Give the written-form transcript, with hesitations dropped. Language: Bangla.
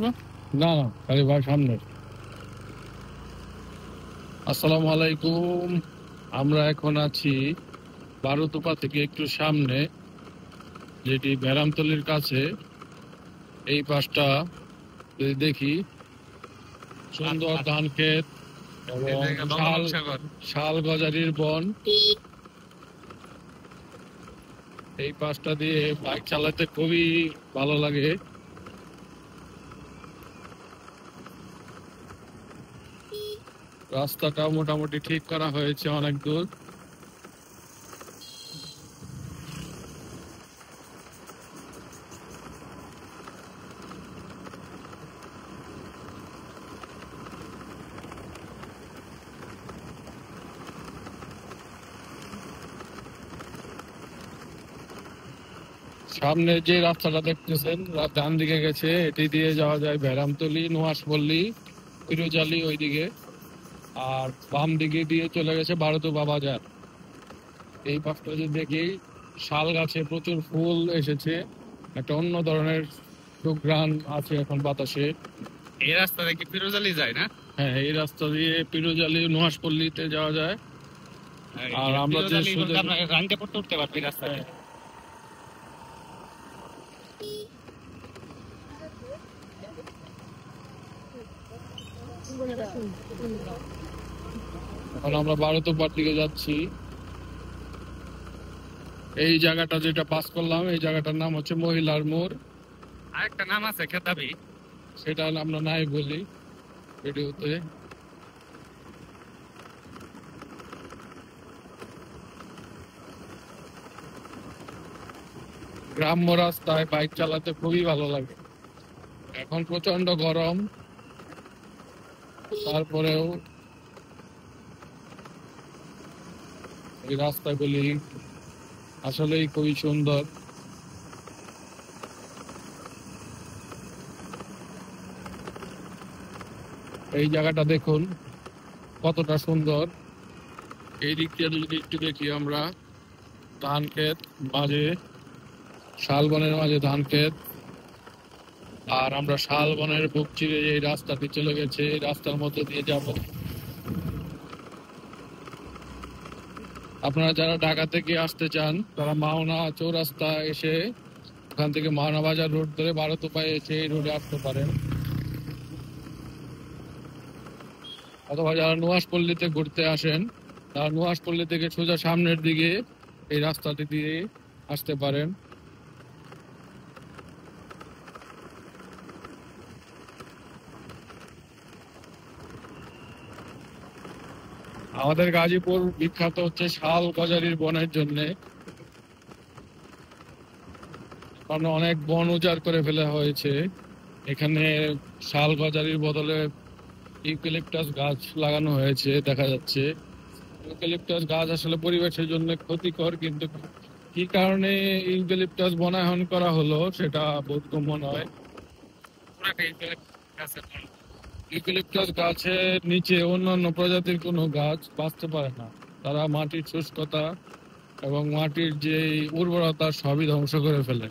না না, খালি ভাই সামনে। আসসালামু আলাইকুম। আমরা এখন আছি বারুতোপা থেকে একটু সামনে, যেটি ব্যারামতলির কাছে। এই পাশটা যদি দেখি, সুন্দর ধান ক্ষেত এবং শাল গজারির বন। এই পাশটা দিয়ে বাইক চালাতে খুবই ভালো লাগে। রাস্তাটা মোটামুটি ঠিক করা হয়েছে অনেক দূর। সামনে যে রাস্তাটা দেখতেছেন, ডান দিকে গেছে, এটি দিয়ে যাওয়া যায় ব্যারামতলি, নোয়াশপল্লী, পিরোজালি ওইদিকে। আর বাম দিকে দিয়ে চলে গেছে বারুতোপা বাজার। এই পাশটা যদি দেখি, শাল গাছে প্রচুর ফুল এসেছে, একটা অন্য ধরনের সুঘ্রাণ আছে এখন বাতাসে। এই রাস্তা থেকে পিরোজালি যায় না? হ্যাঁ, এই রাস্তা দিয়ে পিরোজালি নোয়াশপল্লীতে যাওয়া যায়। আর আমরা যে রাঙ্গে পড়তে উঠতে পারবি রাস্তায়। এখন আমরা বারুতোপার দিকে যাচ্ছি। এই জায়গাটা যেটা পাস করলাম, এই জায়গাটার নাম হচ্ছে মহিলার মোড়। আরেকটা নাম আছে খেতাবি, সেটা আমরা নাই বলি ভিডিওতে। গ্রাম্য রাস্তায় বাইক চালাতে খুবই ভালো লাগে। এখন প্রচন্ড গরম, তারপরেও এই রাস্তাগুলি আসলেই খুবই সুন্দর। এই জায়গাটা দেখুন কতটা সুন্দর। এই দিক দিয়ে যদি একটু দেখি আমরা, ধান ক্ষেত, মাঝে শালবনের মাঝে ধান ক্ষেত। আর আমরা শালবনের বুক চিরে এই রাস্তাটি চলে গেছে, এই রাস্তার মধ্যে দিয়ে যাব। আপনারা যারা ঢাকা থেকে আসতে চান, তারা মাওনা চৌরাস্তা এসে ওখান থেকে মাওনা বাজার রোড ধরে বারুতোপায় এসে এই রোডে আসতে পারেন। অথবা যারা নোয়াশপল্লীতে ঘুরতে আসেন, তারা নোয়াশপল্লী থেকে সোজা সামনের দিকে এই রাস্তাটি দিয়ে আসতে পারেন। আমাদের গাজীপুর বিখ্যাত হচ্ছে শাল গজারির বনের জন্য। কারণ অনেক বন উজাড় করে ফেলা হয়েছে। এখানে শাল গজারির বদলে ইউক্যালিপটাস গাছ লাগানো হয়েছে দেখা যাচ্ছে। ইউক্যালিপটাস গাছ আসলে পরিবেশের জন্য ক্ষতিকর, কিন্তু কি কারণে ইউক্যালিপটাস বনায়ন করা হলো সেটা বোধগম্য নয়। ইউক্যালিপটাস গাছের নিচে অন্যান্য প্রজাতির কোনো গাছ বাঁচতে পারে না। তারা মাটির শুষ্কতা এবং মাটির যে উর্বরতা সবই ধ্বংস করে ফেলে।